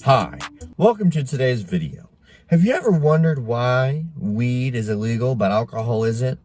Hi, welcome to today's video. Have you ever wondered why weed is illegal but alcohol isn't?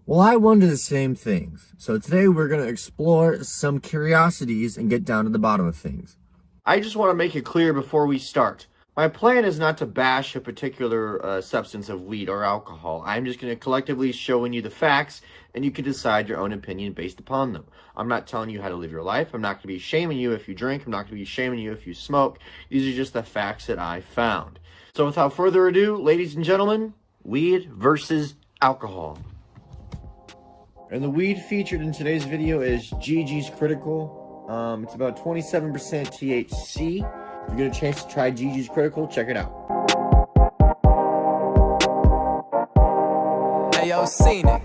Well, I wonder the same things. So today we're going to explore some curiosities and get down to the bottom of things. I just want to make it clear before we start. My plan is not to bash a particular substance of weed or alcohol. I'm just going to collectively showing you the facts, and you can decide your own opinion based upon them. I'm not telling you how to live your life. I'm not going to be shaming you if you drink. I'm not going to be shaming you if you smoke. These are just the facts that I found. So without further ado, ladies and gentlemen, weed versus alcohol. And the weed featured in today's video is Gigi's Critical. It's about 27% THC. If you get a chance to try Gigi's Critical, check it out. Hey, yo, seen it.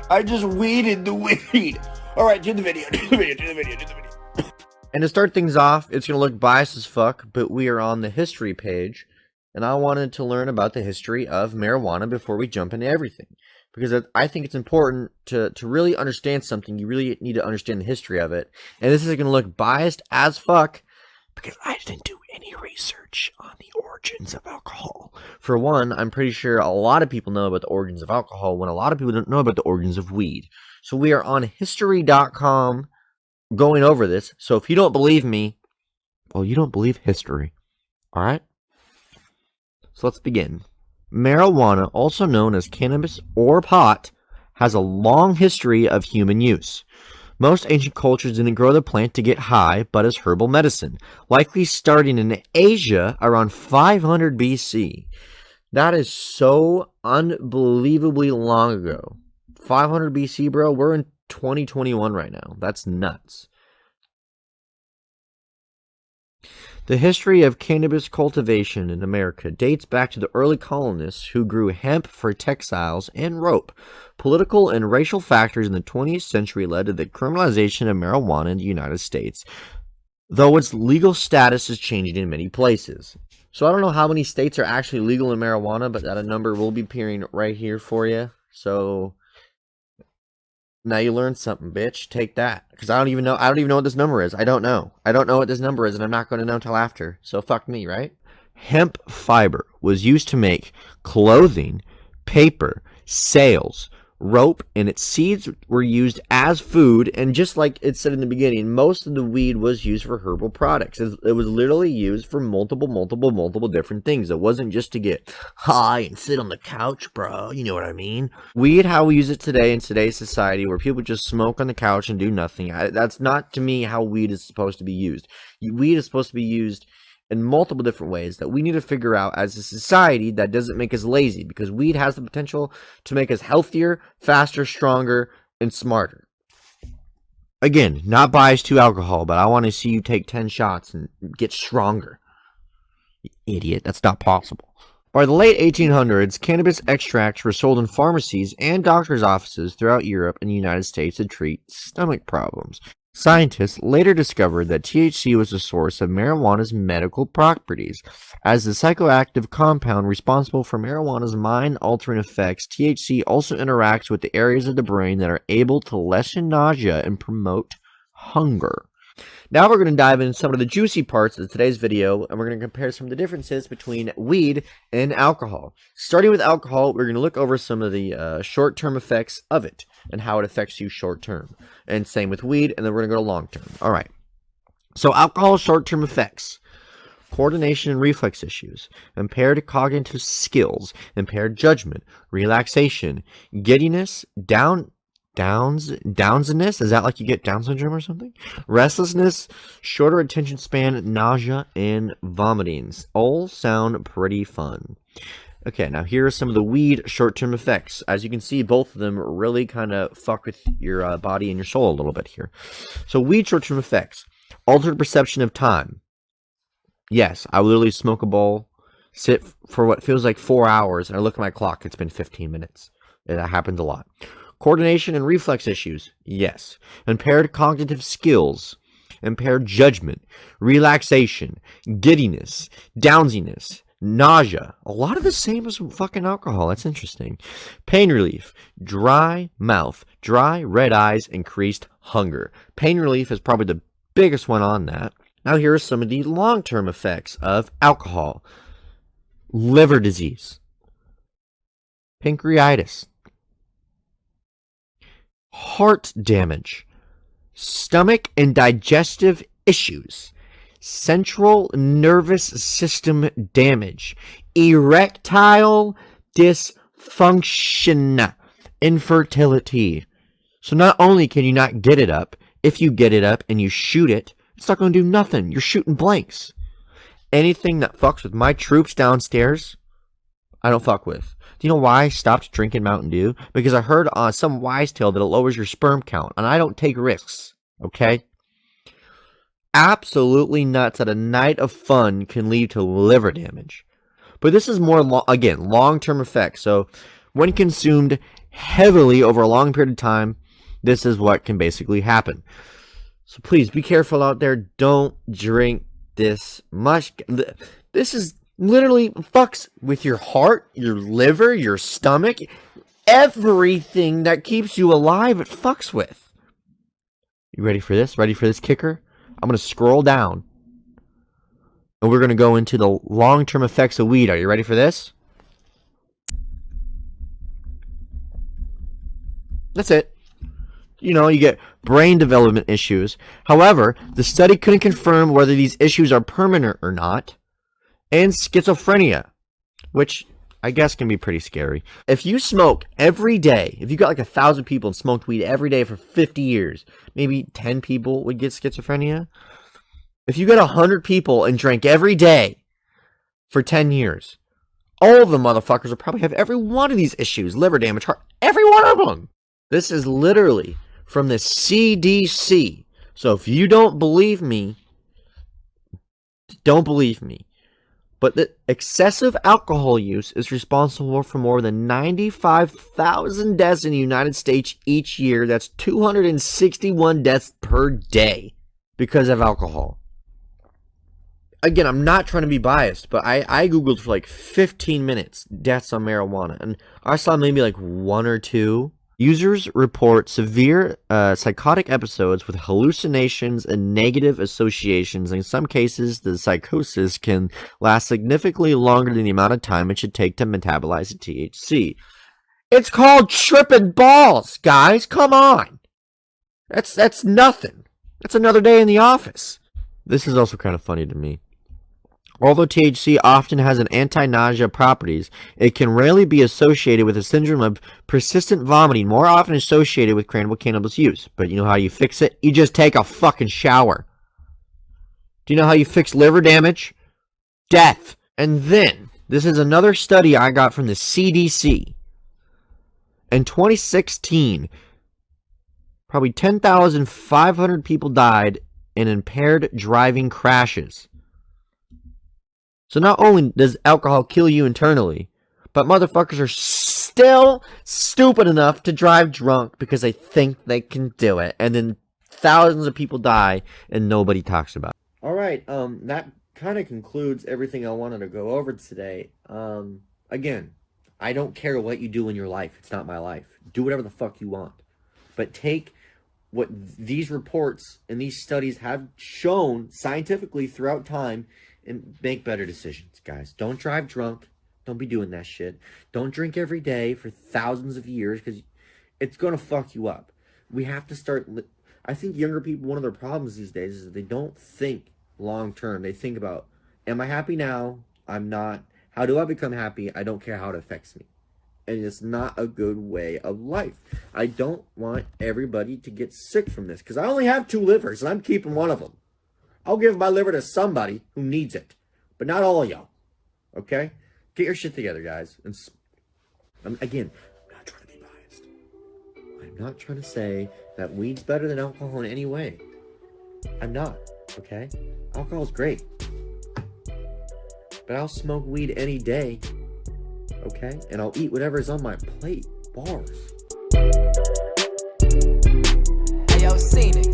I just weeded the weed. All right, do the video. And to start things off, it's going to look biased as fuck, but we are on the history page, and I wanted to learn about the history of marijuana before we jump into everything. Because I think it's important to really understand something. You really need to understand the history of it. And this is going to look biased as fuck because I didn't do any research on the origins of alcohol. For one, I'm pretty sure a lot of people know about the origins of alcohol when a lot of people don't know about the origins of weed. So we are on history.com going over this. So if you don't believe me, well, you don't believe history. All right? So let's begin. Marijuana, also known as cannabis or pot, has a long history of human use. Most ancient cultures didn't grow the plant to get high, but as herbal medicine, likely starting in Asia around 500 BC. That is so unbelievably long ago. 500 BC, bro. We're in 2021 right now. That's nuts. The history of cannabis cultivation in America dates back to the early colonists who grew hemp for textiles and rope. Political and racial factors in the 20th century led to the criminalization of marijuana in the United States, though its legal status is changing in many places. So I don't know how many states are actually legal in marijuana, but that a number will be appearing right here for you. So now you learned something, bitch. Take that. Because I don't even know what this number is. I don't know what this number is, and I'm not going to know until after. So fuck me, right? Hemp fiber was used to make clothing, paper, sails, rope, and its seeds were used as food. And just like it said in the beginning, most of the weed was used for herbal products. It was literally used for multiple different things. It wasn't just to get high and sit on the couch, bro. You know what I mean? Weed, how we use it today in today's society, where people just smoke on the couch and do nothing. That's not, to me, how weed is supposed to be used. Weed is supposed to be used in multiple different ways that we need to figure out as a society that doesn't make us lazy, because weed has the potential to make us healthier, faster, stronger, and smarter. Again, not biased to alcohol, but I want to see you take 10 shots and get stronger. You idiot, that's not possible. By the late 1800s, cannabis extracts were sold in pharmacies and doctors' offices throughout Europe and the United States to treat stomach problems. Scientists later discovered that THC was the source of marijuana's medical properties. As the psychoactive compound responsible for marijuana's mind-altering effects, THC also interacts with the areas of the brain that are able to lessen nausea and promote hunger. Now we're going to dive into some of the juicy parts of today's video, and we're going to compare some of the differences between weed and alcohol. Starting with alcohol, we're going to look over some of the short-term effects of it and how it affects you short-term. And same with weed, and then we're going to go to long-term. All right. So alcohol short-term effects. Coordination and reflex issues, impaired cognitive skills, impaired judgment, relaxation, giddiness, Downsiness? Is that like you get Down syndrome or something? Restlessness, shorter attention span, nausea, and vomitings. All sound pretty fun. Okay, now here are some of the weed short-term effects. As you can see, both of them really kind of fuck with your body and your soul a little bit here. So weed short-term effects. Altered perception of time. Yes, I literally smoke a bowl, sit for what feels like 4 hours, and I look at my clock, it's been 15 minutes. And that happens a lot. Coordination and reflex issues, yes. Impaired cognitive skills, impaired judgment, relaxation, giddiness, downsiness, nausea. A lot of the same as fucking alcohol. That's interesting. Pain relief, dry mouth, dry red eyes, increased hunger. Pain relief is probably the biggest one on that. Now here are some of the long-term effects of alcohol. Liver disease, pancreatitis, heart damage, stomach and digestive issues, central nervous system damage, erectile dysfunction, infertility. So not only can you not get it up, if you get it up and you shoot it, it's not going to do nothing. You're shooting blanks. Anything that fucks with my troops downstairs, I don't fuck with. Do you know why I stopped drinking Mountain Dew? Because I heard on some wise tale that it lowers your sperm count, and I don't take risks, okay? Absolutely nuts that a night of fun can lead to liver damage. But this is more, again, long-term effects. So when consumed heavily over a long period of time, this is what can basically happen. So please be careful out there. Don't drink this much. This is literally fucks with your heart, your liver, your stomach, everything that keeps you alive. It fucks with. You ready for this? Ready for this kicker? I'm going to scroll down and we're going to go into the long-term effects of weed. Are you ready for this? That's it. You know, you get brain development issues. However, the study couldn't confirm whether these issues are permanent or not. And schizophrenia, which I guess can be pretty scary. If you smoke every day, if you got like 1,000 people and smoked weed every day for 50 years, maybe 10 people would get schizophrenia. If you got 100 people and drank every day for 10 years, all of the motherfuckers will probably have every one of these issues, liver damage, heart, every one of them. This is literally from the CDC. So if you don't believe me, don't believe me. But the excessive alcohol use is responsible for more than 95,000 deaths in the United States each year. That's 261 deaths per day because of alcohol. Again, I'm not trying to be biased, but I Googled for like 15 minutes deaths on marijuana, and I saw maybe like one or two. Users report severe psychotic episodes with hallucinations and negative associations. In some cases, the psychosis can last significantly longer than the amount of time it should take to metabolize the THC. It's called tripping balls, guys. Come on. That's nothing. That's another day in the office. This is also kind of funny to me. Although THC often has an anti-nausea properties, it can rarely be associated with a syndrome of persistent vomiting, more often associated with cannabis use. But you know how you fix it? You just take a fucking shower. Do you know how you fix liver damage? Death. And then, this is another study I got from the CDC. In 2016, probably 10,500 people died in impaired driving crashes. So not only does alcohol kill you internally, but motherfuckers are still stupid enough to drive drunk because they think they can do it. And then thousands of people die and nobody talks about it. Alright, that kind of concludes everything I wanted to go over today. Again, I don't care what you do in your life. It's not my life. Do whatever the fuck you want. But take what these reports and these studies have shown scientifically throughout time and make better decisions, guys. Don't drive drunk. Don't be doing that shit. Don't drink every day for thousands of years because it's going to fuck you up. We have to start... I think younger people, one of their problems these days is that they don't think long term. They think about, am I happy now? I'm not. How do I become happy? I don't care how it affects me. And it's not a good way of life. I don't want everybody to get sick from this because I only have 2 livers and I'm keeping one of them. I'll give my liver to somebody who needs it, but not all of y'all. Okay? Get your shit together, guys. And again, I'm not trying to be biased. I'm not trying to say that weed's better than alcohol in any way. I'm not. Okay? Alcohol's great. But I'll smoke weed any day. Okay? And I'll eat whatever's on my plate. Bars. Hey, yo, seen it.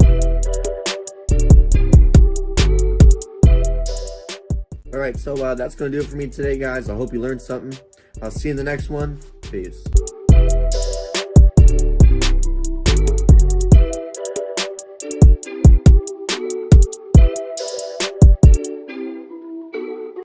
All right, so that's going to do it for me today, guys. I hope you learned something. I'll see you in the next one. Peace.